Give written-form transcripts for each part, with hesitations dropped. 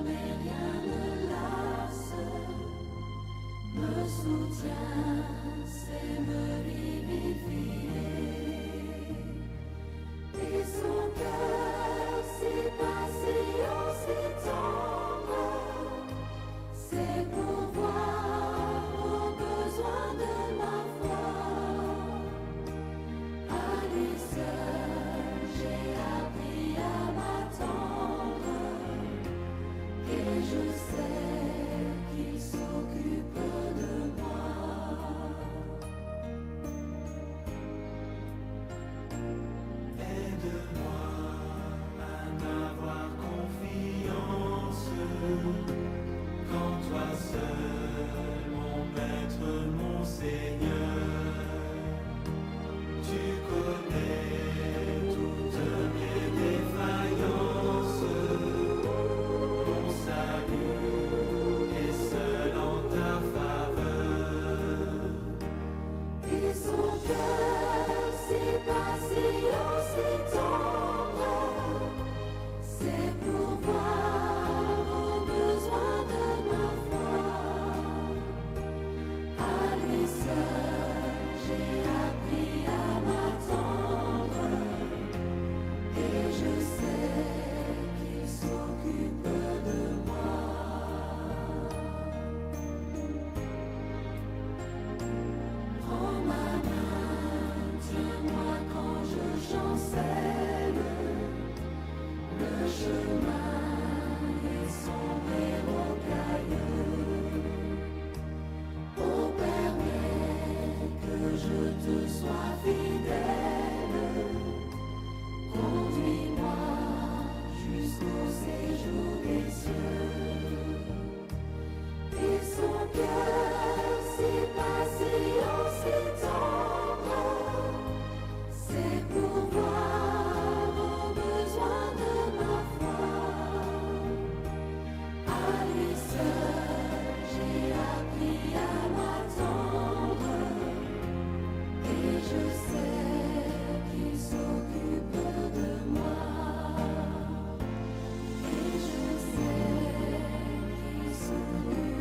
jamais rien ne lasse, me soutient, c'est me vivifier. Et son cœur si patient, si tendre, c'est pourvoir aux besoins de ma foi. À lui seul, j'ai appris à m'attendre, et je sais qu'il s'occupe de moi. Aide-moi à n'avoir confiance qu'en toi seul, mon maître, mon Seigneur. Tu connais toutes mes défaillances, mon salut est seul en ta faveur. Et son cœur si patient, si tendre, c'est pourvoir aux besoins de ma foi. À lui seul, j'ai appris à m'attendre, et je sais qu'il s'occupe de moi. Prends ma main, tiens-moi quand je chancelle, le chemin est sombre et rocailleux. Oh, permets que je te sois fidèle, conduis-moi jusqu'au séjour des cieux. Et son cœur si patient, si tendre, c'est pourvoir aux besoins de ma foi. À lui seul, j'ai appris à m'attendre, et je sais qu'il s'occupe de moi. Et je sais qu'il s'occupe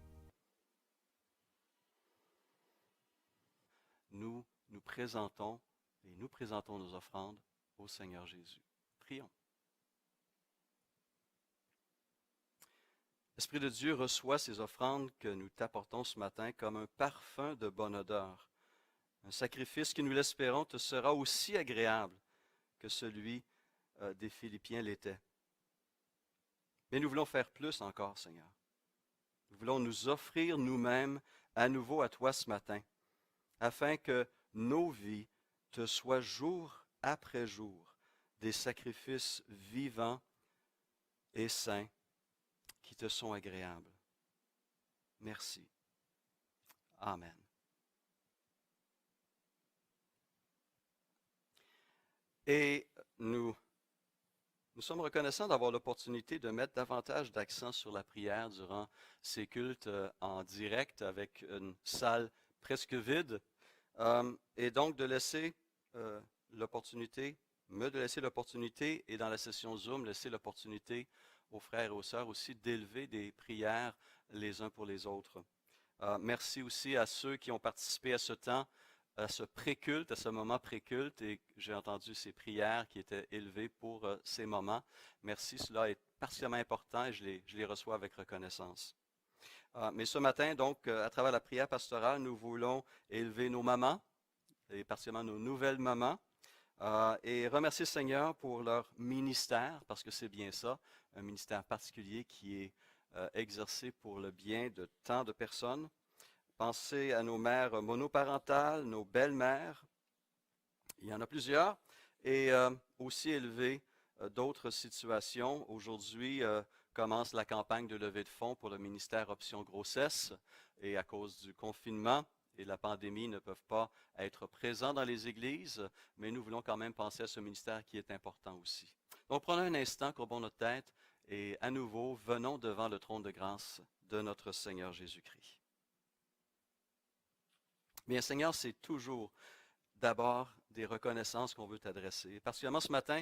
de moi. Nous présentons et nous présentons nos offrandes au Seigneur Jésus. Prions. Esprit de Dieu, reçois ces offrandes que nous t'apportons ce matin comme un parfum de bonne odeur, un sacrifice qui, nous l'espérons, te sera aussi agréable que celui des Philippiens l'était. Mais nous voulons faire plus encore, Seigneur. Nous voulons nous offrir nous-mêmes à nouveau à toi ce matin, afin que nos vies te soient jour après jour des sacrifices vivants et saints qui te sont agréables. Merci. Amen. Et nous sommes reconnaissants d'avoir l'opportunité de mettre davantage d'accent sur la prière durant ces cultes en direct avec une salle presque vide. Et donc de laisser l'opportunité, et dans la session Zoom, laisser l'opportunité aux frères et aux sœurs aussi d'élever des prières les uns pour les autres. Merci aussi à ceux qui ont participé à ce temps, à ce pré-culte, à ce moment pré-culte, et j'ai entendu ces prières qui étaient élevées pour ces moments. Merci, cela est particulièrement important et je les reçois avec reconnaissance. Mais ce matin, donc, à travers la prière pastorale, nous voulons élever nos mamans, et particulièrement nos nouvelles mamans, et remercier le Seigneur pour leur ministère, parce que c'est bien ça, un ministère particulier qui est exercé pour le bien de tant de personnes. Pensez à nos mères monoparentales, nos belles-mères, il y en a plusieurs, et aussi élever d'autres situations. Aujourd'hui, commence la campagne de levée de fonds pour le ministère Option Grossesse, et à cause du confinement et de la pandémie, ne peuvent pas être présents dans les églises, mais nous voulons quand même penser à ce ministère qui est important aussi. Donc, prenons un instant, courbons notre tête Et à nouveau, venons devant le trône de grâce de notre Seigneur Jésus-Christ. Bien, Seigneur, c'est toujours d'abord des reconnaissances qu'on veut t'adresser. Particulièrement ce matin,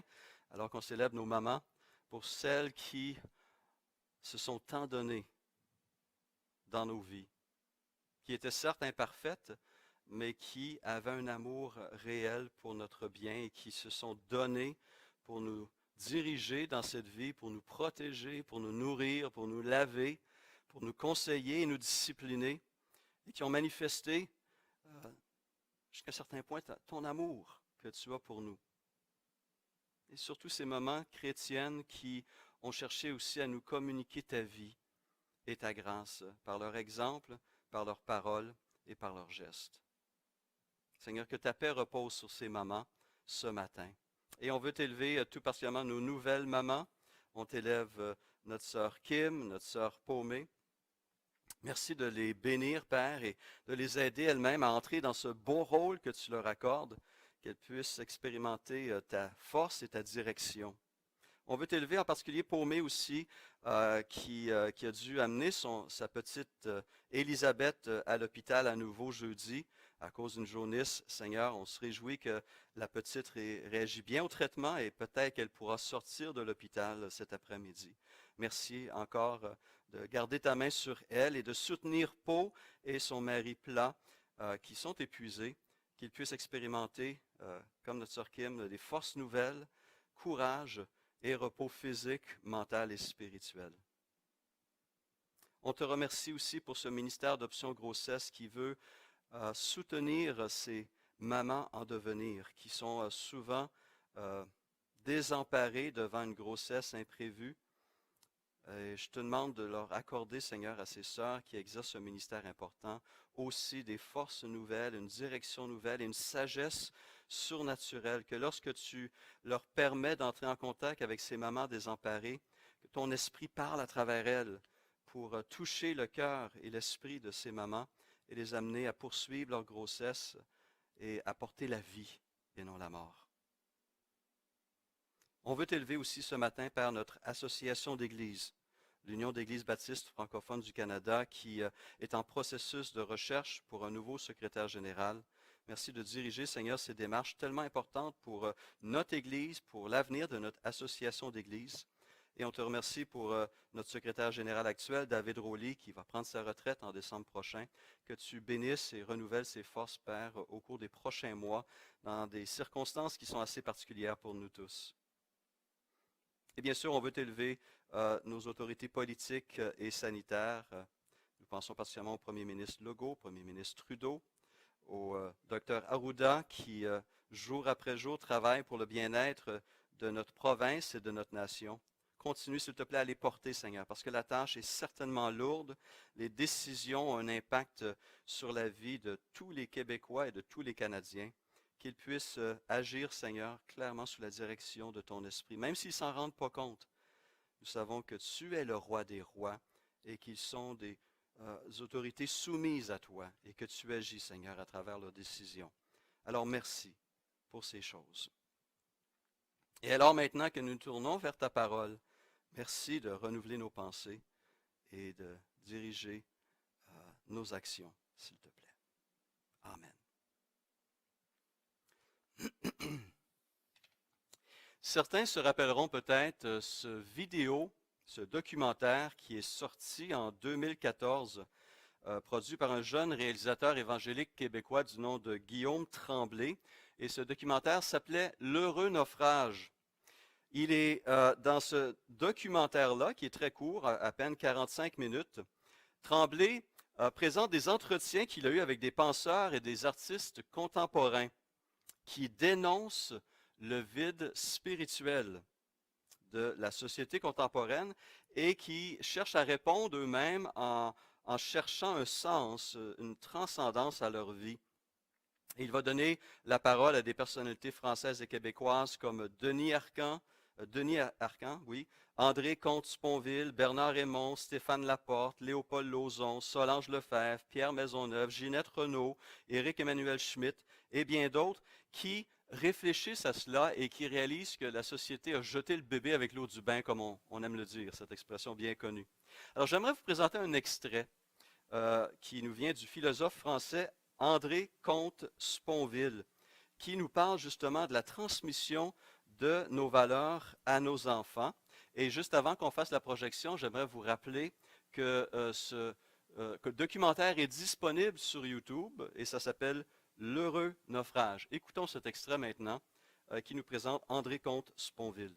alors qu'on célèbre nos mamans, pour celles qui se sont tant données dans nos vies, qui étaient certes imparfaites, mais qui avaient un amour réel pour notre bien et qui se sont données pour nous diriger dans cette vie, pour nous protéger, pour nous nourrir, pour nous laver, pour nous conseiller et nous discipliner, et qui ont manifesté jusqu'à un certain point ton amour que tu as pour nous. Et surtout ces moments chrétiennes qui ont cherché aussi à nous communiquer ta vie et ta grâce par leur exemple, par leurs paroles et par leurs gestes. Seigneur, que ta paix repose sur ces mamans ce matin. Et on veut t'élever tout particulièrement nos nouvelles mamans. On t'élève notre sœur Kim, notre sœur Paumé. Merci de les bénir, Père, et de les aider elles-mêmes à entrer dans ce beau rôle que tu leur accordes, qu'elles puissent expérimenter ta force et ta direction. On veut t'élever en particulier Paumé aussi, qui a dû amener sa petite Élisabeth à l'hôpital à nouveau jeudi à cause d'une jaunisse. Seigneur, on se réjouit que la petite réagit bien au traitement et peut-être qu'elle pourra sortir de l'hôpital cet après-midi. Merci encore de garder ta main sur elle et de soutenir Pau et son mari Plat qui sont épuisés, qu'ils puissent expérimenter, comme notre sœur Kim, des forces nouvelles, courage et repos physique, mental et spirituel. On te remercie aussi pour ce ministère d'Option Grossesse qui veut soutenir ces mamans en devenir, qui sont souvent désemparées devant une grossesse imprévue. Et je te demande de leur accorder, Seigneur, à ces sœurs qui exercent ce ministère important, aussi des forces nouvelles, une direction nouvelle et une sagesse surnaturelle, que lorsque tu leur permets d'entrer en contact avec ces mamans désemparées, que ton esprit parle à travers elles pour toucher le cœur et l'esprit de ces mamans et les amener à poursuivre leur grossesse et à porter la vie et non la mort. On veut t'élever aussi ce matin, Père, notre association d'églises, l'Union d'églises baptistes francophones du Canada, qui est en processus de recherche pour un nouveau secrétaire général. Merci de diriger, Seigneur, ces démarches tellement importantes pour notre Église, pour l'avenir de notre association d'églises. Et on te remercie pour notre secrétaire général actuel, David Rowley, qui va prendre sa retraite en décembre prochain. Que tu bénisses et renouvelles ses forces, Père, au cours des prochains mois, dans des circonstances qui sont assez particulières pour nous tous. Et bien sûr, on veut élever nos autorités politiques et sanitaires. Nous pensons particulièrement au premier ministre Legault, au premier ministre Trudeau, au docteur Arruda, qui jour après jour travaille pour le bien-être de notre province et de notre nation. Continue, s'il te plaît, à les porter, Seigneur, parce que la tâche est certainement lourde. Les décisions ont un impact sur la vie de tous les Québécois et de tous les Canadiens. Qu'ils puissent agir, Seigneur, clairement sous la direction de ton esprit. Même s'ils ne s'en rendent pas compte, nous savons que tu es le roi des rois et qu'ils sont des autorités soumises à toi et que tu agis, Seigneur, à travers leurs décisions. Alors, merci pour ces choses. Et alors maintenant que nous nous tournons vers ta parole, merci de renouveler nos pensées et de diriger nos actions, s'il te plaît. Amen. Certains se rappelleront peut-être ce documentaire qui est sorti en 2014, produit par un jeune réalisateur évangélique québécois du nom de Guillaume Tremblay. Et ce documentaire s'appelait « L'heureux naufrage ». Il est dans ce documentaire-là, qui est très court, à peine 45 minutes, Tremblay présente des entretiens qu'il a eus avec des penseurs et des artistes contemporains qui dénoncent le vide spirituel de la société contemporaine et qui cherchent à répondre eux-mêmes en cherchant un sens, une transcendance à leur vie. Et il va donner la parole à des personnalités françaises et québécoises comme Denis Arcand, oui, André Comte-Sponville, Bernard Raymond, Stéphane Laporte, Léopold Lauzon, Solange Lefebvre, Pierre Maisonneuve, Ginette Renaud, Éric Emmanuel Schmitt et bien d'autres qui réfléchissent à cela et qui réalisent que la société a jeté le bébé avec l'eau du bain, comme on aime le dire, cette expression bien connue. Alors j'aimerais vous présenter un extrait qui nous vient du philosophe français André Comte-Sponville, qui nous parle justement de la transmission de nos valeurs à nos enfants. Et juste avant qu'on fasse la projection, j'aimerais vous rappeler que que le documentaire est disponible sur YouTube et ça s'appelle L'heureux naufrage. Écoutons cet extrait maintenant qui nous présente André Comte-Sponville.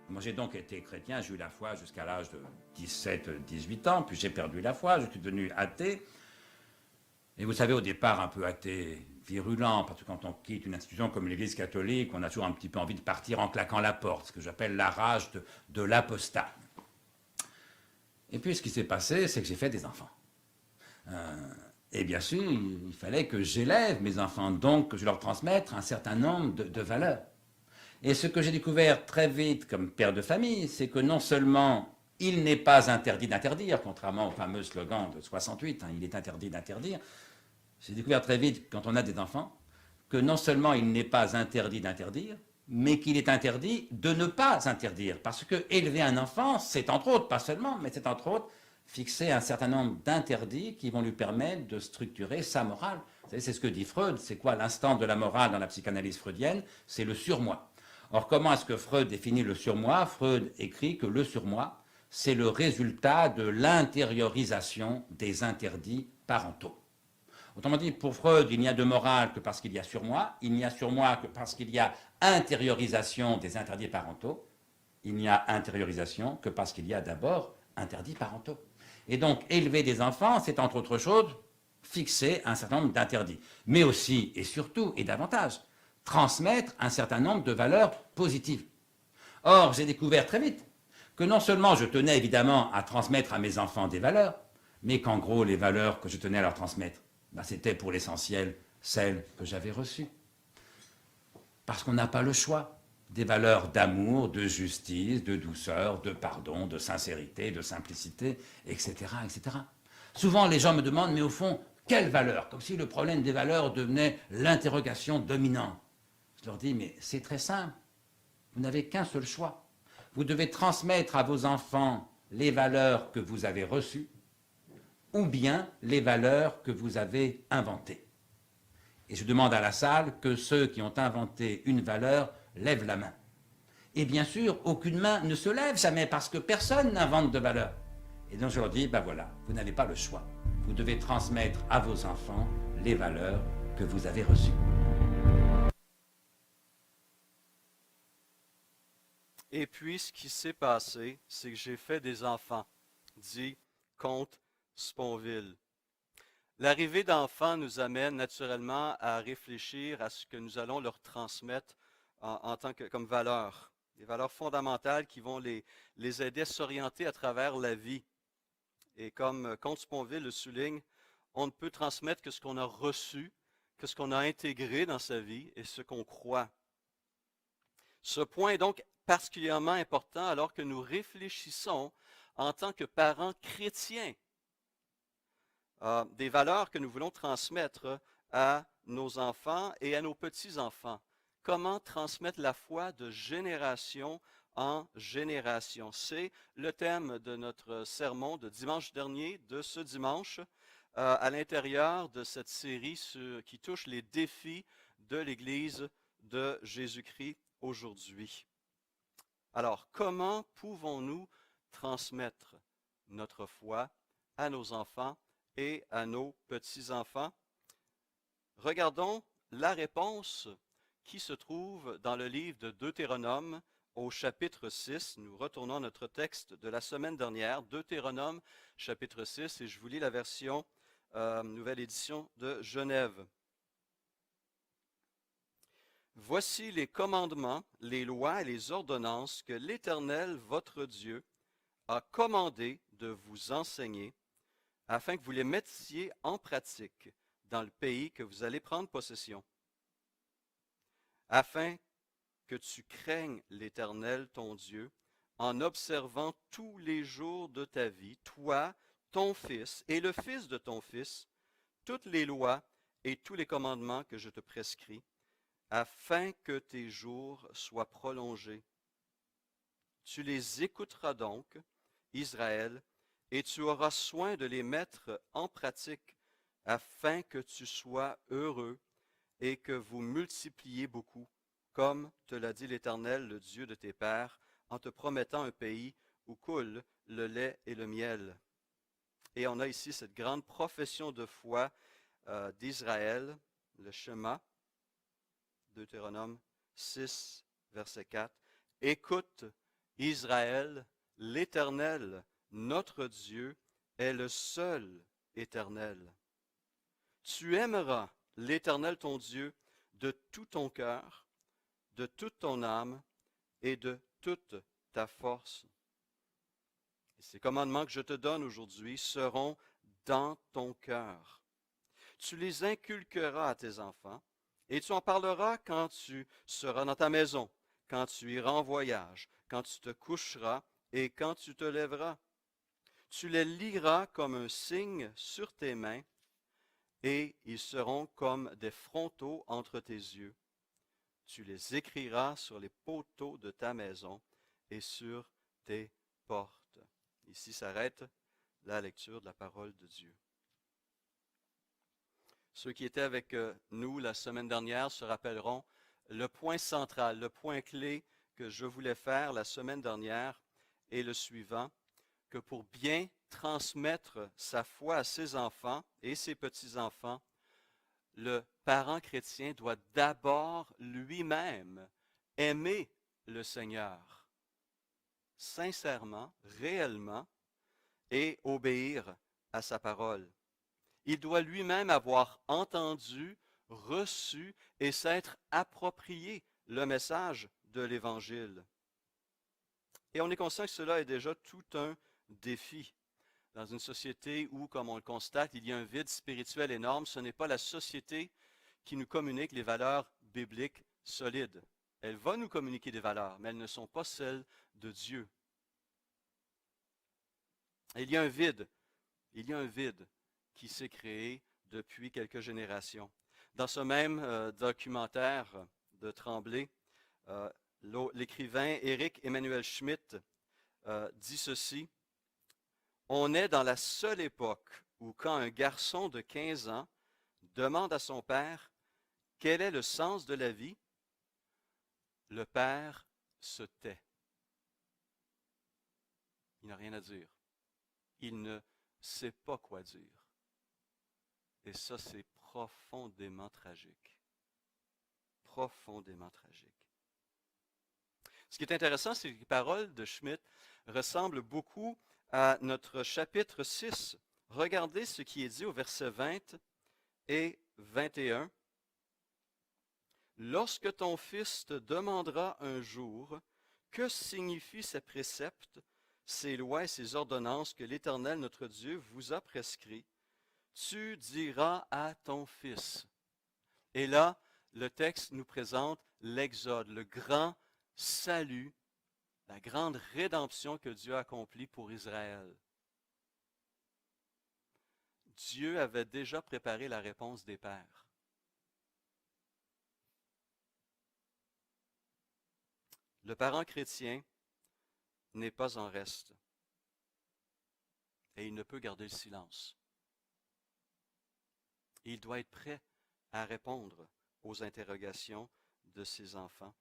Moi, j'ai donc été chrétien, j'ai eu la foi jusqu'à l'âge de 17-18 ans, puis j'ai perdu la foi, je suis devenu athée. Et vous savez, au départ, un peu athée virulent, parce que quand on quitte une institution comme l'Église catholique, on a toujours un petit peu envie de partir en claquant la porte, ce que j'appelle la rage de l'apostat. Et puis, ce qui s'est passé, c'est que j'ai fait des enfants. Et bien sûr, il fallait que j'élève mes enfants, donc que je leur transmette un certain nombre de valeurs. Et ce que j'ai découvert très vite comme père de famille, c'est que non seulement il n'est pas interdit d'interdire, contrairement au fameux slogan de 68, il est interdit d'interdire, j'ai découvert très vite, quand on a des enfants, que non seulement il n'est pas interdit d'interdire, mais qu'il est interdit de ne pas interdire. Parce que élever un enfant, c'est entre autres, pas seulement, mais c'est entre autres fixer un certain nombre d'interdits qui vont lui permettre de structurer sa morale. Vous savez, c'est ce que dit Freud. C'est quoi l'instant de la morale dans la psychanalyse freudienne? C'est le surmoi. Or, comment est-ce que Freud définit le surmoi? Freud écrit que le surmoi, c'est le résultat de l'intériorisation des interdits parentaux. Autrement dit, pour Freud, il n'y a de morale que parce qu'il y a surmoi, il n'y a surmoi que parce qu'il y a intériorisation des interdits parentaux, il n'y a intériorisation que parce qu'il y a d'abord interdits parentaux. Et donc, élever des enfants, c'est entre autres choses fixer un certain nombre d'interdits, mais aussi et surtout et davantage transmettre un certain nombre de valeurs positives. Or, j'ai découvert très vite que non seulement je tenais évidemment à transmettre à mes enfants des valeurs, mais qu'en gros, les valeurs que je tenais à leur transmettre, c'était pour l'essentiel celles que j'avais reçues. Parce qu'on n'a pas le choix. Des valeurs d'amour, de justice, de douceur, de pardon, de sincérité, de simplicité, etc., etc. Souvent, les gens me demandent, mais au fond, quelles valeurs? Comme si le problème des valeurs devenait l'interrogation dominante. Je leur dis, mais c'est très simple. Vous n'avez qu'un seul choix. Vous devez transmettre à vos enfants les valeurs que vous avez reçues ou bien les valeurs que vous avez inventées. Et je demande à la salle que ceux qui ont inventé une valeur lèvent la main. Et bien sûr, aucune main ne se lève jamais parce que personne n'invente de valeur. Et donc je leur dis, ben voilà, vous n'avez pas le choix. Vous devez transmettre à vos enfants les valeurs que vous avez reçues. Et puis, ce qui s'est passé, c'est que j'ai fait des enfants, dit Comte Sponville. L'arrivée d'enfants nous amène naturellement à réfléchir à ce que nous allons leur transmettre en tant que comme valeurs, des valeurs fondamentales qui vont les aider à s'orienter à travers la vie. Et comme Comte Sponville le souligne, on ne peut transmettre que ce qu'on a reçu, que ce qu'on a intégré dans sa vie et ce qu'on croit. Ce point est donc particulièrement important alors que nous réfléchissons en tant que parents chrétiens des valeurs que nous voulons transmettre à nos enfants et à nos petits-enfants. Comment transmettre la foi de génération en génération? C'est le thème de notre sermon de dimanche dernier, de ce dimanche, à l'intérieur de cette série qui touche les défis de l'Église de Jésus-Christ aujourd'hui. Alors, comment pouvons-nous transmettre notre foi à nos enfants et à nos petits-enfants? Regardons la réponse qui se trouve dans le livre de Deutéronome au chapitre 6. Nous retournons à notre texte de la semaine dernière, Deutéronome chapitre 6, et je vous lis la version nouvelle édition de Genève. Voici les commandements, les lois et les ordonnances que l'Éternel, votre Dieu, a commandé de vous enseigner, afin que vous les mettiez en pratique dans le pays que vous allez prendre possession, afin que tu craignes l'Éternel, ton Dieu, en observant tous les jours de ta vie, toi, ton fils et le fils de ton fils, toutes les lois et tous les commandements que je te prescris, afin que tes jours soient prolongés. Tu les écouteras donc, Israël, et tu auras soin de les mettre en pratique, afin que tu sois heureux et que vous multipliez beaucoup, comme te l'a dit l'Éternel, le Dieu de tes pères, en te promettant un pays où coule le lait et le miel. Et on a ici cette grande profession de foi d'Israël, le Shema, Deutéronome 6, verset 4. Écoute, Israël, l'Éternel, notre Dieu, est le seul Éternel. Tu aimeras l'Éternel ton Dieu de tout ton cœur, de toute ton âme et de toute ta force. Et ces commandements que je te donne aujourd'hui seront dans ton cœur. Tu les inculqueras à tes enfants et tu en parleras quand tu seras dans ta maison, quand tu iras en voyage, quand tu te coucheras et quand tu te lèveras. Tu les liras comme un signe sur tes mains et ils seront comme des frontaux entre tes yeux. Tu les écriras sur les poteaux de ta maison et sur tes portes. Ici s'arrête la lecture de la parole de Dieu. Ceux qui étaient avec nous la semaine dernière se rappelleront le point central, le point clé que je voulais faire la semaine dernière est le suivant, que pour bien transmettre sa foi à ses enfants et ses petits-enfants, le parent chrétien doit d'abord lui-même aimer le Seigneur, sincèrement, réellement, et obéir à sa parole. Il doit lui-même avoir entendu, reçu et s'être approprié le message de l'Évangile. Et on est conscient que cela est déjà tout un défi. Dans une société où, comme on le constate, il y a un vide spirituel énorme, ce n'est pas la société qui nous communique les valeurs bibliques solides. Elle va nous communiquer des valeurs, mais elles ne sont pas celles de Dieu. Et il y a un vide qui s'est créé depuis quelques générations. Dans ce même documentaire de Tremblay, l'écrivain Éric Emmanuel Schmitt dit ceci: « On est dans la seule époque où quand un garçon de 15 ans demande à son père quel est le sens de la vie, le père se tait. Il n'a rien à dire. Il ne sait pas quoi dire. Et ça, c'est profondément tragique. Profondément tragique. Ce qui est intéressant, c'est que les paroles de Schmitt ressemblent beaucoup à notre chapitre 6. Regardez ce qui est dit au verset 20 et 21. « Lorsque ton fils te demandera un jour que signifient ces préceptes, ces lois et ces ordonnances que l'Éternel notre Dieu vous a prescrits, tu diras à ton fils. » Et là, le texte nous présente l'Exode, le grand salut, la grande rédemption que Dieu a accomplie pour Israël. Dieu avait déjà préparé la réponse des pères. Le parent chrétien n'est pas en reste et il ne peut garder le silence. Il doit être prêt à répondre aux interrogations de ses enfants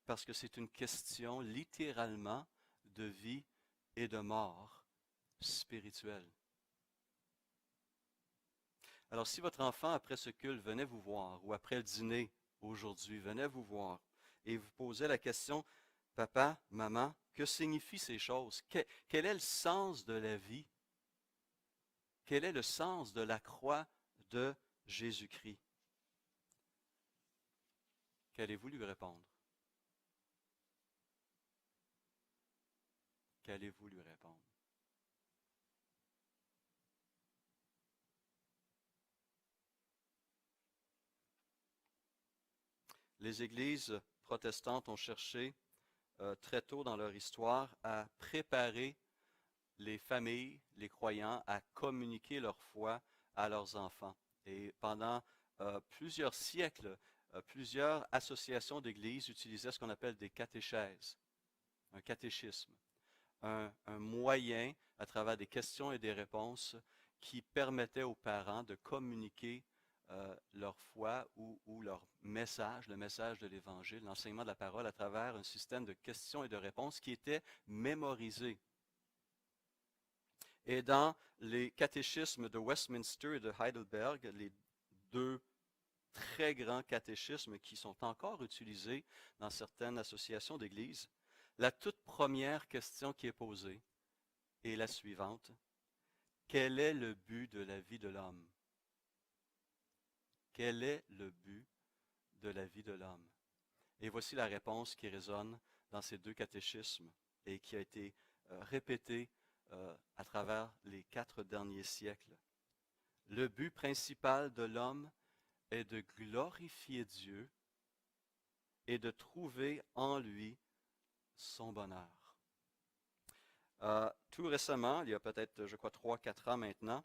parce que c'est une question littéralement de vie et de mort spirituelle. Alors si votre enfant, après ce culte, venait vous voir ou après le dîner aujourd'hui, venait vous voir et vous posait la question: « Papa, maman, que signifient ces choses? Quel est le sens de la vie? Quel est le sens de la croix de Jésus-Christ? » Qu'allez-vous lui répondre? Qu'allez-vous lui répondre? Les églises protestantes ont cherché très tôt dans leur histoire à préparer les familles, les croyants, à communiquer leur foi à leurs enfants. Et pendant plusieurs siècles, plusieurs associations d'églises utilisaient ce qu'on appelle des catéchèses, un catéchisme, un moyen à travers des questions et des réponses qui permettait aux parents de communiquer leur foi ou leur message, le message de l'Évangile, l'enseignement de la parole à travers un système de questions et de réponses qui était mémorisé. Et dans les catéchismes de Westminster et de Heidelberg, les deux très grands catéchismes qui sont encore utilisés dans certaines associations d'églises, la toute première question qui est posée est la suivante. Quel est le but de la vie de l'homme? Quel est le but de la vie de l'homme? Et voici la réponse qui résonne dans ces deux catéchismes et qui a été répétée à travers les 4 derniers siècles. Le but principal de l'homme est de glorifier Dieu et de trouver en lui son bonheur. Tout récemment, il y a peut-être, je crois, 3-4 ans maintenant,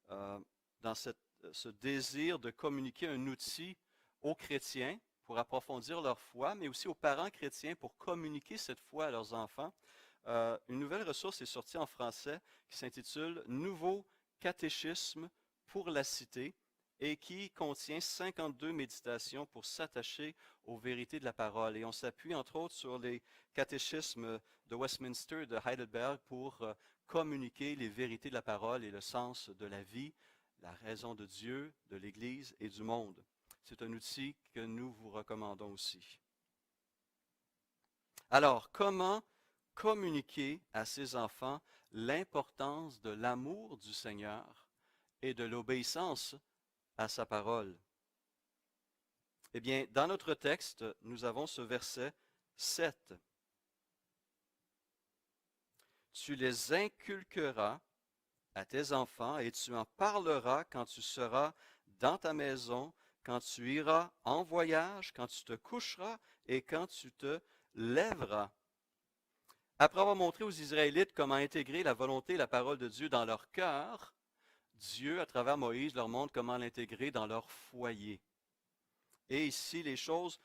dans ce désir de communiquer un outil aux chrétiens pour approfondir leur foi, mais aussi aux parents chrétiens pour communiquer cette foi à leurs enfants, une nouvelle ressource est sortie en français qui s'intitule « Nouveau catéchisme pour la cité » et qui contient 52 méditations pour s'attacher aux vérités de la parole. Et on s'appuie entre autres sur les catéchismes de Westminster et de Heidelberg pour communiquer les vérités de la parole et le sens de la vie, la raison de Dieu, de l'Église et du monde. C'est un outil que nous vous recommandons aussi. Alors, comment communiquer à ses enfants l'importance de l'amour du Seigneur et de l'obéissance à sa parole? Eh bien, dans notre texte, nous avons ce verset 7. Tu les inculqueras à tes enfants et tu en parleras quand tu seras dans ta maison, quand tu iras en voyage, quand tu te coucheras et quand tu te lèveras. Après avoir montré aux Israélites comment intégrer la volonté et la parole de Dieu dans leur cœur, Dieu, à travers Moïse, leur montre comment l'intégrer dans leur foyer. Et ici, les choses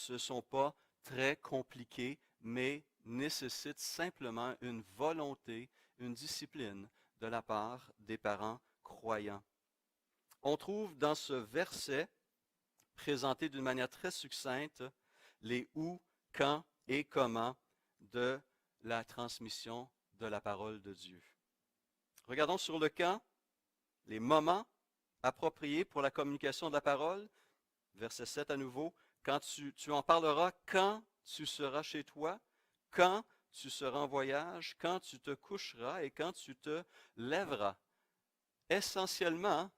ne sont pas très compliquées, mais nécessitent simplement une volonté, une discipline de la part des parents croyants. On trouve dans ce verset, présenté d'une manière très succincte, les où, quand et comment de la transmission de la parole de Dieu. Regardons sur le quand, les moments appropriés pour la communication de la parole. Verset 7 à nouveau, quand tu en parleras quand tu seras chez toi, quand tu seras en voyage, quand tu te coucheras et quand tu te lèveras. Essentiellement,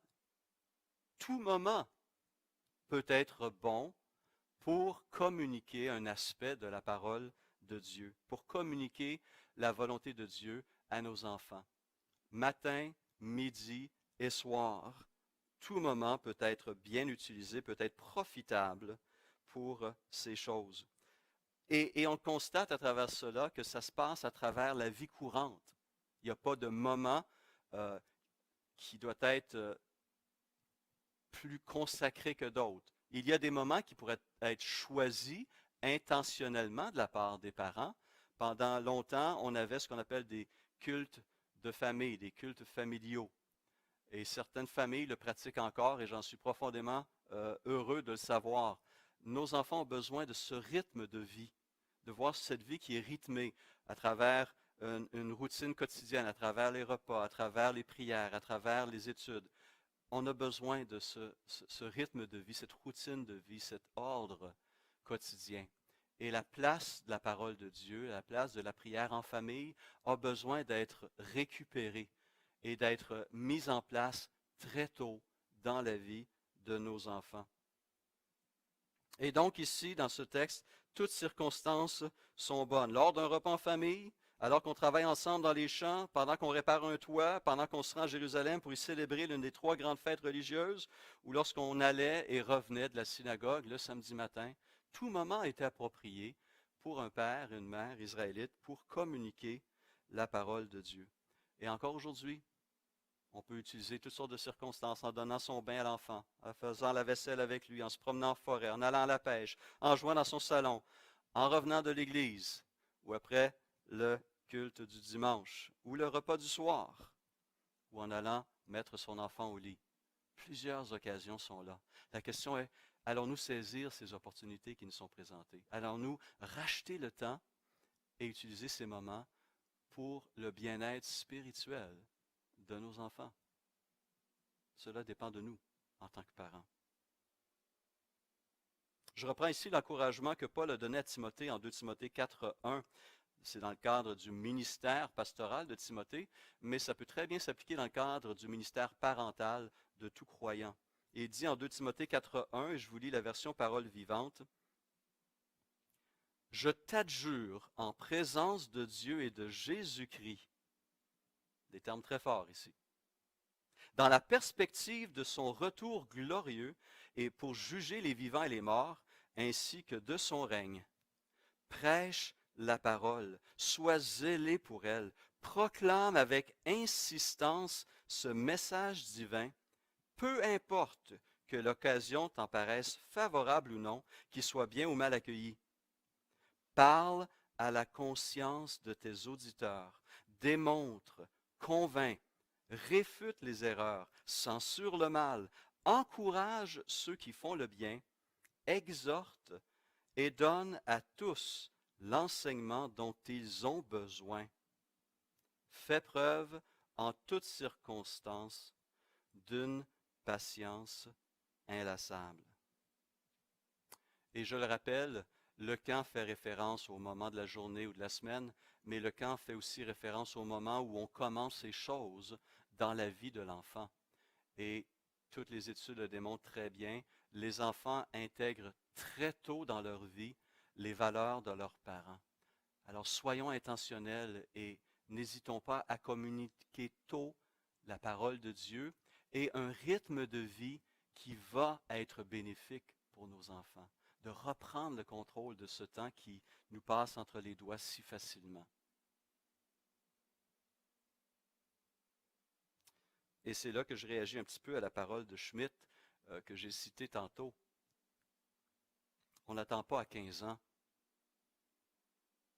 tout moment peut être bon pour communiquer un aspect de la parole de Dieu, pour communiquer la volonté de Dieu à nos enfants. Matin, midi et soir, tout moment peut être bien utilisé, peut être profitable pour ces choses. Et on constate à travers cela que ça se passe à travers la vie courante. Il n'y a pas de moment qui doit être plus consacré que d'autres. Il y a des moments qui pourraient être choisis intentionnellement de la part des parents. Pendant longtemps, on avait ce qu'on appelle des cultes de famille, des cultes familiaux. Et certaines familles le pratiquent encore et j'en suis profondément heureux de le savoir. Nos enfants ont besoin de ce rythme de vie, de voir cette vie qui est rythmée à travers une routine quotidienne, à travers les repas, à travers les prières, à travers les études. On a besoin de ce rythme de vie, cette routine de vie, cet ordre quotidien. Et la place de la parole de Dieu, la place de la prière en famille a besoin d'être récupérée et d'être mise en place très tôt dans la vie de nos enfants. Et donc ici, dans ce texte, toutes circonstances sont bonnes. Lors d'un repas en famille, alors qu'on travaille ensemble dans les champs, pendant qu'on répare un toit, pendant qu'on se rend à Jérusalem pour y célébrer l'une des 3 grandes fêtes religieuses, ou lorsqu'on allait et revenait de la synagogue le samedi matin, tout moment était approprié pour un père et une mère israélite pour communiquer la parole de Dieu. Et encore aujourd'hui, On peut utiliser toutes sortes de circonstances en donnant son bain à l'enfant, en faisant la vaisselle avec lui, en se promenant en forêt, en allant à la pêche, en jouant dans son salon, en revenant de l'église, ou après le culte du dimanche, ou le repas du soir, ou en allant mettre son enfant au lit. Plusieurs occasions sont là. La question est, allons-nous saisir ces opportunités qui nous sont présentées? Allons-nous racheter le temps et utiliser ces moments pour le bien-être spirituel de nos enfants? Cela dépend de nous en tant que parents. Je reprends ici l'encouragement que Paul a donné à Timothée en 2 Timothée 4:1. C'est dans le cadre du ministère pastoral de Timothée, mais ça peut très bien s'appliquer dans le cadre du ministère parental de tout croyant. Et il dit en 2 Timothée 4:1, et je vous lis la version parole vivante, « Je t'adjure en présence de Dieu et de Jésus-Christ », des termes très forts ici, dans la perspective de son retour glorieux et pour juger les vivants et les morts, ainsi que de son règne. Prêche la parole, sois zélé pour elle, proclame avec insistance ce message divin, peu importe que l'occasion t'en paraisse favorable ou non, qu'il soit bien ou mal accueilli. Parle à la conscience de tes auditeurs, démontre, convainc, réfute les erreurs, censure le mal, encourage ceux qui font le bien, exhorte et donne à tous l'enseignement dont ils ont besoin. Fais preuve en toutes circonstances d'une patience inlassable. Et je le rappelle, le camp fait référence au moment de la journée ou de la semaine, mais le camp fait aussi référence au moment où on commence ces choses dans la vie de l'enfant. Et toutes les études le démontrent très bien, les enfants intègrent très tôt dans leur vie les valeurs de leurs parents. Alors soyons intentionnels et n'hésitons pas à communiquer tôt la parole de Dieu et un rythme de vie qui va être bénéfique pour nos enfants, de reprendre le contrôle de ce temps qui nous passe entre les doigts si facilement. Et c'est là que je réagis un petit peu à la parole de Schmitt que j'ai citée tantôt. On n'attend pas à 15 ans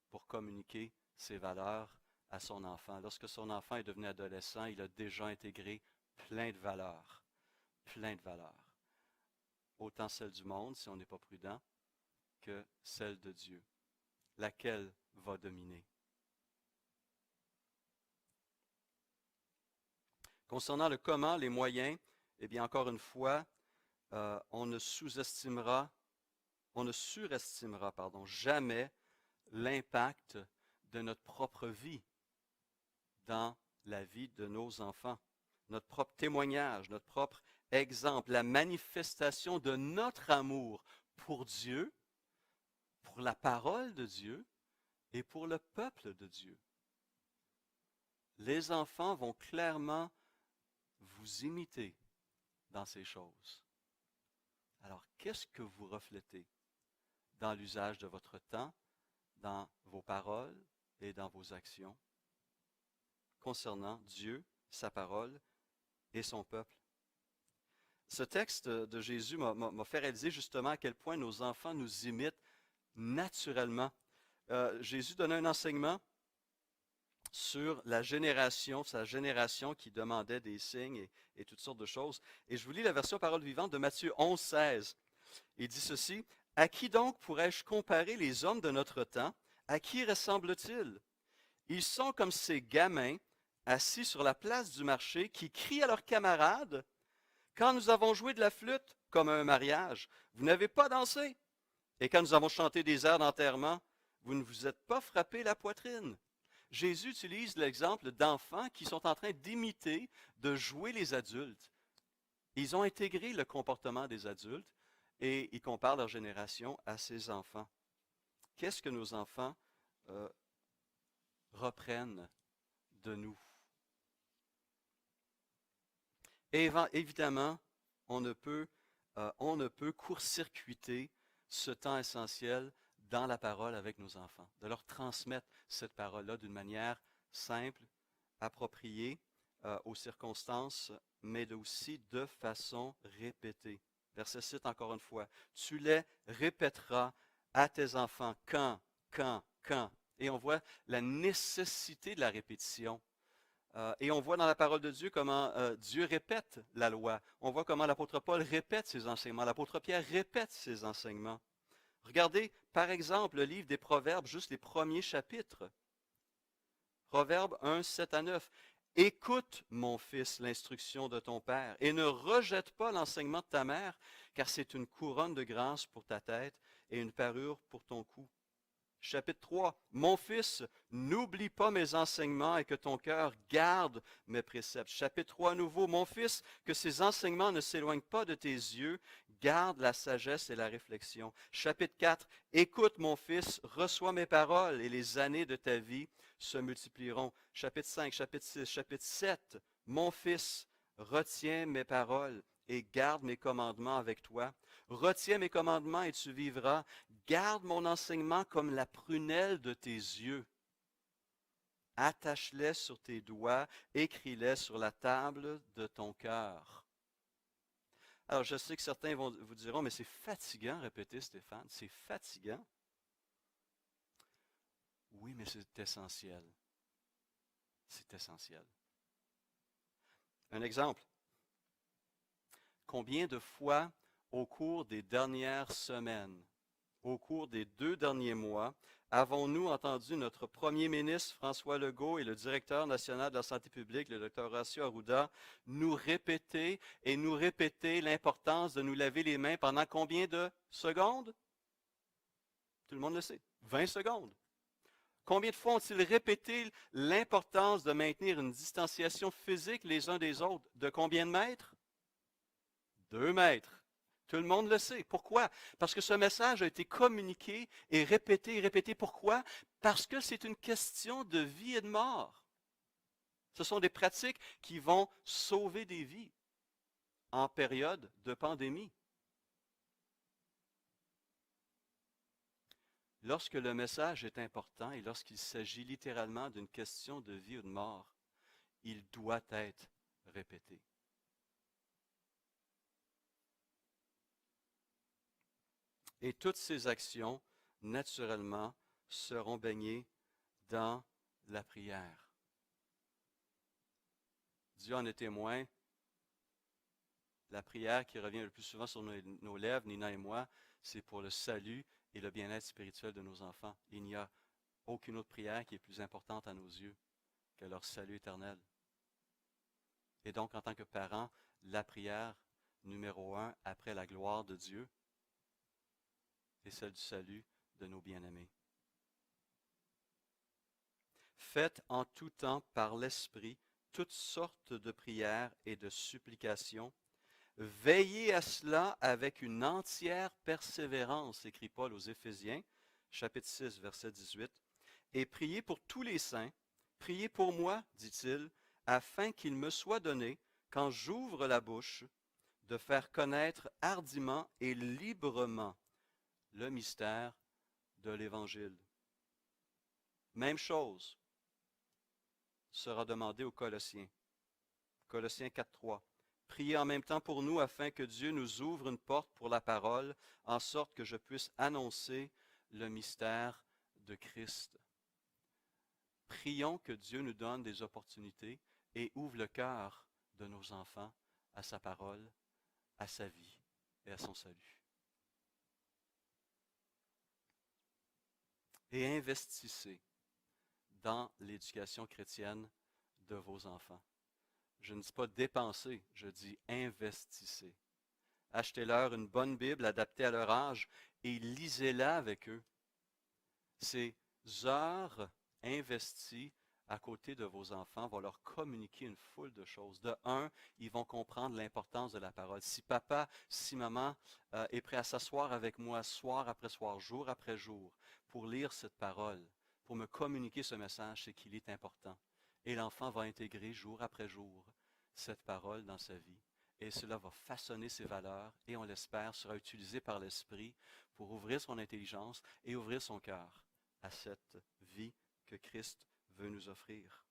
pour communiquer ses valeurs à son enfant. Lorsque son enfant est devenu adolescent, il a déjà intégré plein de valeurs. Plein de valeurs. Autant celles du monde, si on n'est pas prudent, que celles de Dieu. Laquelle va dominer? Concernant le comment, les moyens, eh bien, encore une fois, on ne surestimera jamais l'impact de notre propre vie dans la vie de nos enfants, notre propre témoignage, notre propre exemple, la manifestation de notre amour pour Dieu, pour la parole de Dieu et pour le peuple de Dieu. Les enfants vont clairement vous imiter dans ces choses. Alors, qu'est-ce que vous reflétez dans l'usage de votre temps, dans vos paroles et dans vos actions concernant Dieu, sa parole et son peuple? Ce texte de Jésus m'a fait réaliser justement à quel point nos enfants nous imitent naturellement. Jésus donnait un enseignement sur sa génération qui demandait des signes et toutes sortes de choses. Et je vous lis la version parole vivante de Matthieu 11:16. Il dit ceci, « À qui donc pourrais-je comparer les hommes de notre temps? À qui ressemblent-ils? Ils sont comme ces gamins assis sur la place du marché qui crient à leurs camarades, « Quand nous avons joué de la flûte, comme à un mariage, vous n'avez pas dansé. Et quand nous avons chanté des airs d'enterrement, vous ne vous êtes pas frappé la poitrine. » Jésus utilise l'exemple d'enfants qui sont en train d'imiter, de jouer les adultes. Ils ont intégré le comportement des adultes et ils comparent leur génération à ces enfants. Qu'est-ce que nos enfants reprennent de nous? Et évidemment, on ne peut court-circuiter ce temps essentiel dans la parole avec nos enfants, de leur transmettre cette parole-là d'une manière simple, appropriée, aux circonstances, mais aussi de façon répétée. Verset 7 encore une fois. Tu les répéteras à tes enfants quand. Et on voit la nécessité de la répétition. Et on voit dans la parole de Dieu comment Dieu répète la loi. On voit comment l'apôtre Paul répète ses enseignements. L'apôtre Pierre répète ses enseignements. Regardez, par exemple, le livre des Proverbes, juste les premiers chapitres. Proverbes 1, 7 à 9. Écoute, mon fils, l'instruction de ton père, et ne rejette pas l'enseignement de ta mère, car c'est une couronne de grâce pour ta tête et une parure pour ton cou. Chapitre 3. Mon fils, n'oublie pas mes enseignements et que ton cœur garde mes préceptes. Chapitre 3 à nouveau. Mon fils, que ces enseignements ne s'éloignent pas de tes yeux, garde la sagesse et la réflexion. Chapitre 4. Écoute, mon fils, reçois mes paroles et les années de ta vie se multiplieront. Chapitre 5, chapitre 6, chapitre 7. Mon fils, retiens mes paroles et garde mes commandements avec toi. Retiens mes commandements et tu vivras. Garde mon enseignement comme la prunelle de tes yeux. Attache-les sur tes doigts, écris-les sur la table de ton cœur. Alors, je sais que certains vous diront, mais c'est fatigant répéter, Stéphane, c'est fatigant. Oui, mais c'est essentiel. C'est essentiel. Un exemple. Combien de fois, au cours des dernières semaines, au cours des 2 derniers mois, avons-nous entendu notre premier ministre François Legault et le directeur national de la santé publique, le Dr Horacio Arruda, nous répéter l'importance de nous laver les mains pendant combien de secondes? Tout le monde le sait. 20 secondes. Combien de fois ont-ils répété l'importance de maintenir une distanciation physique les uns des autres? De combien de mètres? 2 mètres. Tout le monde le sait. Pourquoi? Parce que ce message a été communiqué et répété et répété. Pourquoi? Parce que c'est une question de vie et de mort. Ce sont des pratiques qui vont sauver des vies en période de pandémie. Lorsque le message est important et lorsqu'il s'agit littéralement d'une question de vie ou de mort, il doit être répété. Et toutes ces actions, naturellement, seront baignées dans la prière. Dieu en est témoin. La prière qui revient le plus souvent sur nos lèvres, Nina et moi, c'est pour le salut et le bien-être spirituel de nos enfants. Il n'y a aucune autre prière qui est plus importante à nos yeux que leur salut éternel. Et donc, en tant que parents, la prière numéro 1 après la gloire de Dieu, c'est celle du salut de nos bien-aimés. Faites en tout temps par l'Esprit toutes sortes de prières et de supplications. Veillez à cela avec une entière persévérance, écrit Paul aux Éphésiens, chapitre 6, verset 18. Et priez pour tous les saints. Priez pour moi, dit-il, afin qu'il me soit donné, quand j'ouvre la bouche, de faire connaître hardiment et librement le mystère de l'Évangile. Même chose sera demandé aux Colossiens. Colossiens 4.3. Priez en même temps pour nous afin que Dieu nous ouvre une porte pour la parole, en sorte que je puisse annoncer le mystère de Christ. Prions que Dieu nous donne des opportunités et ouvre le cœur de nos enfants à sa parole, à sa vie et à son salut. Et investissez dans l'éducation chrétienne de vos enfants. Je ne dis pas dépenser, je dis investissez. Achetez-leur une bonne Bible adaptée à leur âge et lisez-la avec eux. Ces heures investies à côté de vos enfants vont leur communiquer une foule de choses. De un, ils vont comprendre l'importance de la parole. Si papa, si maman est prêt à s'asseoir avec moi soir après soir, jour après jour, pour lire cette parole, pour me communiquer ce message, c'est qu'il est important. Et l'enfant va intégrer jour après jour cette parole dans sa vie. Et cela va façonner ses valeurs et, on l'espère, sera utilisé par l'Esprit pour ouvrir son intelligence et ouvrir son cœur à cette vie que Christ veut nous offrir.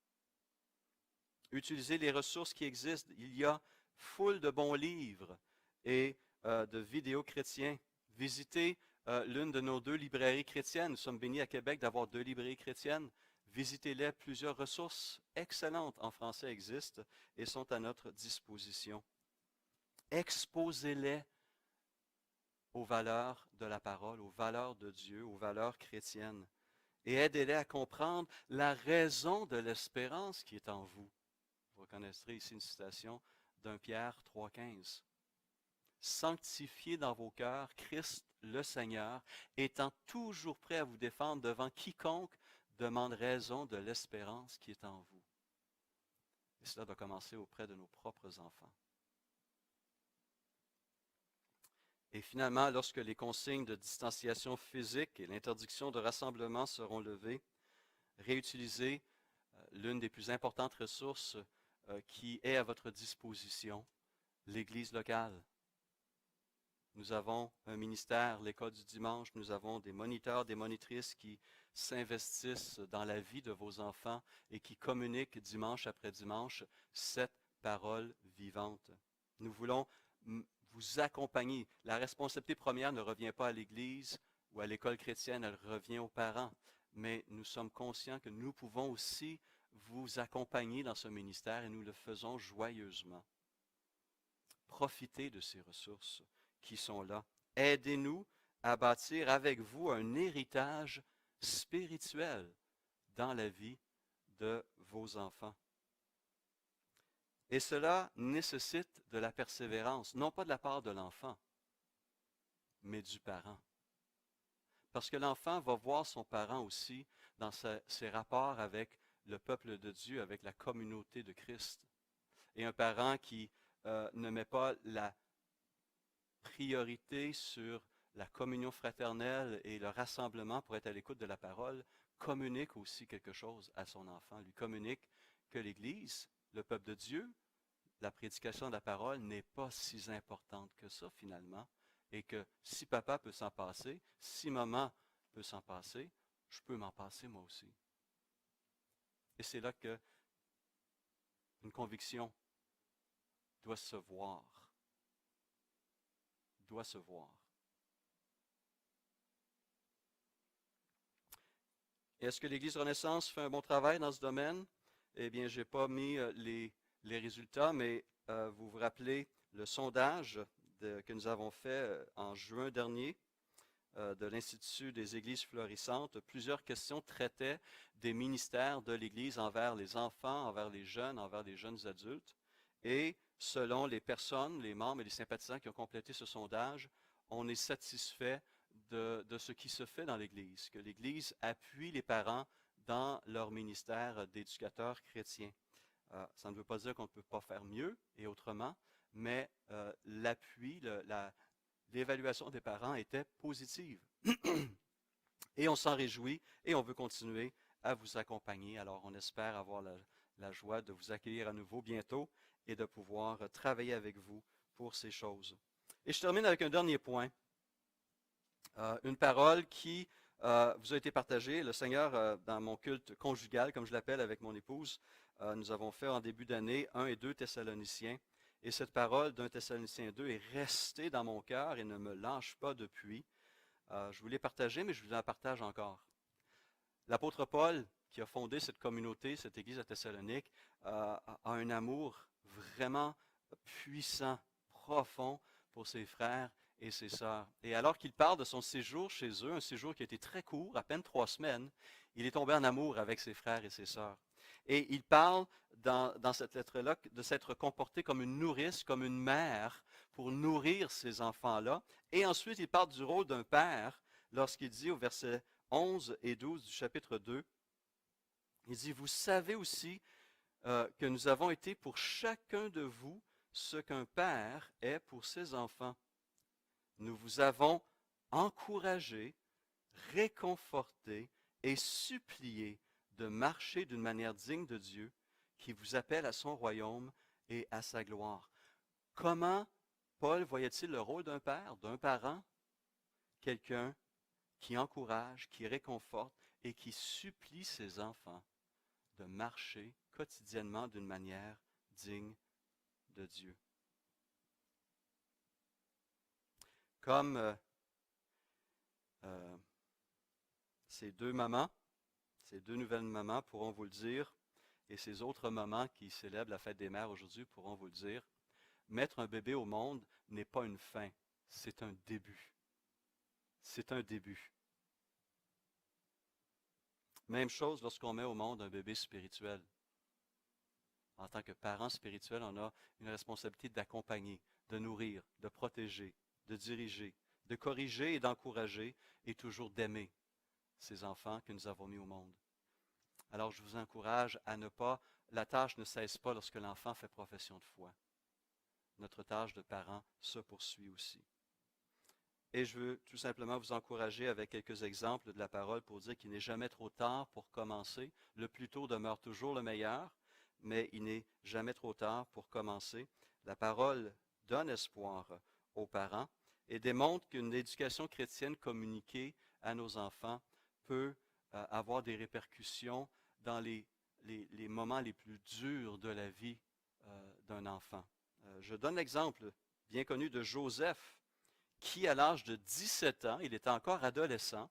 Utilisez les ressources qui existent. Il y a foule de bons livres et de vidéos chrétiens. Visitez l'une de nos 2 librairies chrétiennes. Nous sommes bénis à Québec d'avoir 2 librairies chrétiennes. Visitez-les. Plusieurs ressources excellentes en français existent et sont à notre disposition. Exposez-les aux valeurs de la parole, aux valeurs de Dieu, aux valeurs chrétiennes. Et aidez-les à comprendre la raison de l'espérance qui est en vous. Vous reconnaîtrez ici une citation d'1 Pierre 3,15. Sanctifiez dans vos cœurs Christ le Seigneur, étant toujours prêt à vous défendre devant quiconque demande raison de l'espérance qui est en vous. Et cela doit commencer auprès de nos propres enfants. Et finalement, lorsque les consignes de distanciation physique et l'interdiction de rassemblement seront levées, réutilisez l'une des plus importantes ressources qui est à votre disposition, l'Église locale. Nous avons un ministère, l'école du dimanche, nous avons des moniteurs, des monitrices qui s'investissent dans la vie de vos enfants et qui communiquent dimanche après dimanche cette parole vivante. Nous voulons vous accompagner. La responsabilité première ne revient pas à l'Église ou à l'école chrétienne, elle revient aux parents. Mais nous sommes conscients que nous pouvons aussi vous accompagner dans ce ministère et nous le faisons joyeusement. Profitez de ces ressources qui sont là. Aidez-nous à bâtir avec vous un héritage spirituel dans la vie de vos enfants. Et cela nécessite de la persévérance, non pas de la part de l'enfant, mais du parent. Parce que l'enfant va voir son parent aussi dans ses rapports avec le peuple de Dieu, avec la communauté de Christ. Et un parent qui ne met pas la priorité sur la communion fraternelle et le rassemblement pour être à l'écoute de la parole, communique aussi quelque chose à son enfant, lui communique que l'Église, le peuple de Dieu, la prédication de la parole n'est pas si importante que ça finalement, et que si papa peut s'en passer, si maman peut s'en passer, je peux m'en passer moi aussi. Et c'est là que une conviction doit se voir. Doit se voir. Est-ce que l'Église Renaissance fait un bon travail dans ce domaine? Eh bien, je n'ai pas mis les résultats, mais vous vous rappelez le sondage que nous avons fait en juin dernier de l'Institut des Églises florissantes. Plusieurs questions traitaient des ministères de l'Église envers les enfants, envers les jeunes adultes. Et selon les personnes, les membres et les sympathisants qui ont complété ce sondage, on est satisfait de ce qui se fait dans l'Église, que l'Église appuie les parents dans leur ministère d'éducateurs chrétiens. Ça ne veut pas dire qu'on ne peut pas faire mieux et autrement, mais l'appui, l'évaluation des parents était positive. Et on s'en réjouit et on veut continuer à vous accompagner. Alors on espère avoir la joie de vous accueillir à nouveau bientôt et de pouvoir travailler avec vous pour ces choses. Et je termine avec un dernier point. Une parole qui vous a été partagée. Le Seigneur, dans mon culte conjugal, comme je l'appelle avec mon épouse, nous avons fait en début d'année 1 et 2 Thessaloniciens. Et cette parole d'un Thessaloniciens 2 est restée dans mon cœur et ne me lâche pas depuis. Je vous l'ai partagée, mais je vous en partage encore. L'apôtre Paul, qui a fondé cette communauté, cette église à Thessalonique, a un amour vraiment puissant, profond pour ses frères et ses sœurs. Et alors qu'il parle de son séjour chez eux, un séjour qui a été très court, à peine 3 semaines, il est tombé en amour avec ses frères et ses sœurs. Et il parle dans cette lettre-là de s'être comporté comme une nourrice, comme une mère, pour nourrir ces enfants-là. Et ensuite, il parle du rôle d'un père lorsqu'il dit au verset 11 et 12 du chapitre 2, il dit, « Vous savez aussi que nous avons été pour chacun de vous ce qu'un père est pour ses enfants. Nous vous avons encouragé, réconforté et supplié de marcher d'une manière digne de Dieu qui vous appelle à son royaume et à sa gloire. » Comment Paul voyait-il le rôle d'un père, d'un parent? Quelqu'un qui encourage, qui réconforte et qui supplie ses enfants de marcher quotidiennement d'une manière digne de Dieu. Comme ces deux mamans, ces deux nouvelles mamans pourront vous le dire, et ces autres mamans qui célèbrent la fête des mères aujourd'hui pourront vous le dire, mettre un bébé au monde n'est pas une fin, c'est un début. C'est un début. Même chose lorsqu'on met au monde un bébé spirituel. En tant que parent spirituel, on a une responsabilité d'accompagner, de nourrir, de protéger, de diriger, de corriger et d'encourager et toujours d'aimer ces enfants que nous avons mis au monde. Alors je vous encourage à ne pas, la tâche ne cesse pas lorsque l'enfant fait profession de foi. Notre tâche de parent se poursuit aussi. Et je veux tout simplement vous encourager avec quelques exemples de la parole pour dire qu'il n'est jamais trop tard pour commencer. Le plus tôt demeure toujours le meilleur, mais il n'est jamais trop tard pour commencer. La parole donne espoir aux parents et démontre qu'une éducation chrétienne communiquée à nos enfants peut avoir des répercussions dans les moments les plus durs de la vie d'un enfant. Je donne l'exemple bien connu de Joseph, qui à l'âge de 17 ans, il était encore adolescent,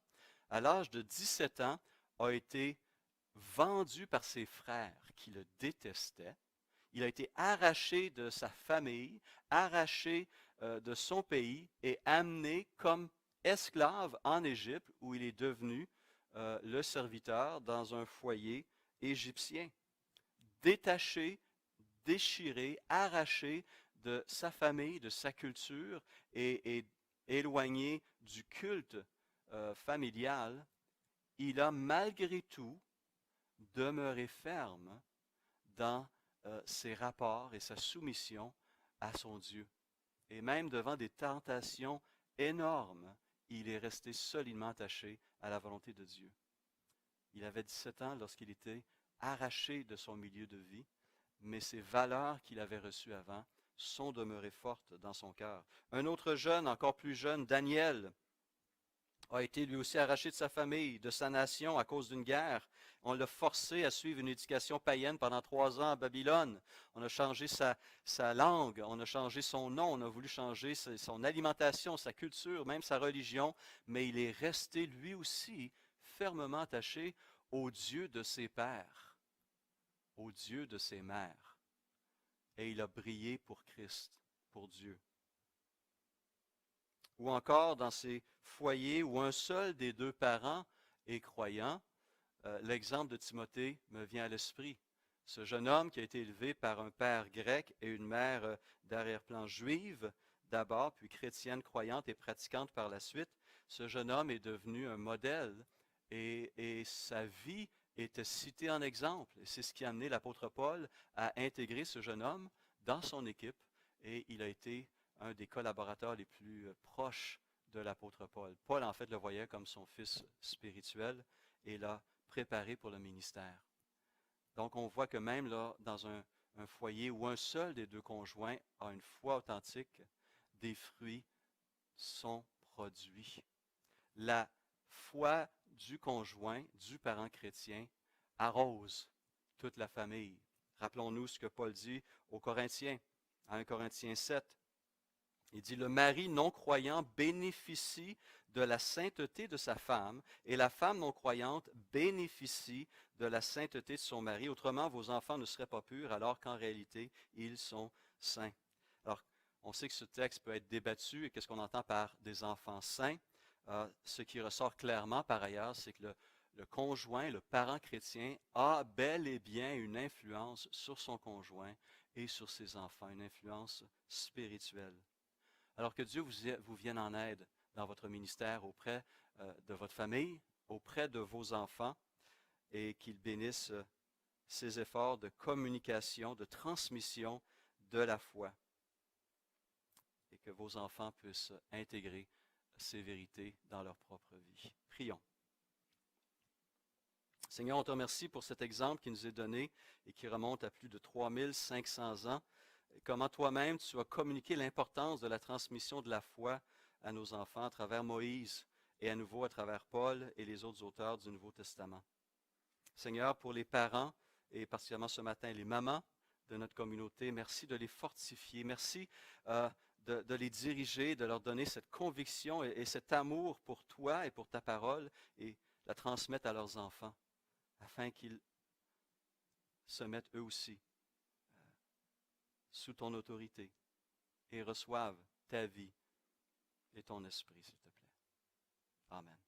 à l'âge de 17 ans, a été vendu par ses frères qui le détestaient. Il a été arraché de sa famille, arraché de son pays et amené comme esclave en Égypte où il est devenu le serviteur dans un foyer égyptien. Détaché, déchiré, arraché de sa famille, de sa culture et éloigné du culte familial, il a malgré tout demeuré ferme dans ses rapports et sa soumission à son Dieu. Et même devant des tentations énormes, il est resté solidement attaché à la volonté de Dieu. Il avait 17 ans lorsqu'il était arraché de son milieu de vie, mais ces valeurs qu'il avait reçues avant sont demeurées fortes dans son cœur. Un autre jeune, encore plus jeune, Daniel, a été lui aussi arraché de sa famille, de sa nation à cause d'une guerre. On l'a forcé à suivre une éducation païenne pendant 3 ans à Babylone. On a changé sa langue, on a changé son nom, on a voulu changer son alimentation, sa culture, même sa religion, mais il est resté lui aussi fermement attaché au Dieu de ses pères, au Dieu de ses mères. Et il a brillé pour Christ, pour Dieu. Ou encore dans ces foyers où un seul des deux parents est croyant, l'exemple de Timothée me vient à l'esprit. Ce jeune homme qui a été élevé par un père grec et une mère d'arrière-plan juive, d'abord, puis chrétienne, croyante et pratiquante par la suite, ce jeune homme est devenu un modèle et sa vie était citée en exemple. Et c'est ce qui a amené l'apôtre Paul à intégrer ce jeune homme dans son équipe et il a été un des collaborateurs les plus proches de l'apôtre Paul. Paul, en fait, le voyait comme son fils spirituel et l'a préparé pour le ministère. Donc, on voit que même là, dans un foyer où un seul des deux conjoints a une foi authentique, des fruits sont produits. La foi du conjoint, du parent chrétien, arrose toute la famille. Rappelons-nous ce que Paul dit aux Corinthiens, à 1 Corinthiens 7. Il dit, le mari non-croyant bénéficie de la sainteté de sa femme et la femme non-croyante bénéficie de la sainteté de son mari. Autrement, vos enfants ne seraient pas purs alors qu'en réalité, ils sont saints. Alors, on sait que ce texte peut être débattu et qu'est-ce qu'on entend par des enfants saints. Ce qui ressort clairement par ailleurs, c'est que le conjoint, le parent chrétien, a bel et bien une influence sur son conjoint et sur ses enfants, une influence spirituelle. Alors que Dieu vous vienne en aide dans votre ministère auprès de votre famille, auprès de vos enfants, et qu'il bénisse ces efforts de communication, de transmission de la foi, et que vos enfants puissent intégrer ces vérités dans leur propre vie. Prions. Seigneur, on te remercie pour cet exemple qui nous est donné et qui remonte à plus de 3500 ans. Comment toi-même tu as communiqué l'importance de la transmission de la foi à nos enfants à travers Moïse et à nouveau à travers Paul et les autres auteurs du Nouveau Testament. Seigneur, pour les parents et particulièrement ce matin les mamans de notre communauté. Merci de les fortifier. Merci de les diriger, de leur donner cette conviction et cet amour pour toi et pour ta parole et la transmettre à leurs enfants afin qu'ils se mettent eux aussi sous ton autorité et reçoivent ta vie et ton esprit, s'il te plaît. Amen.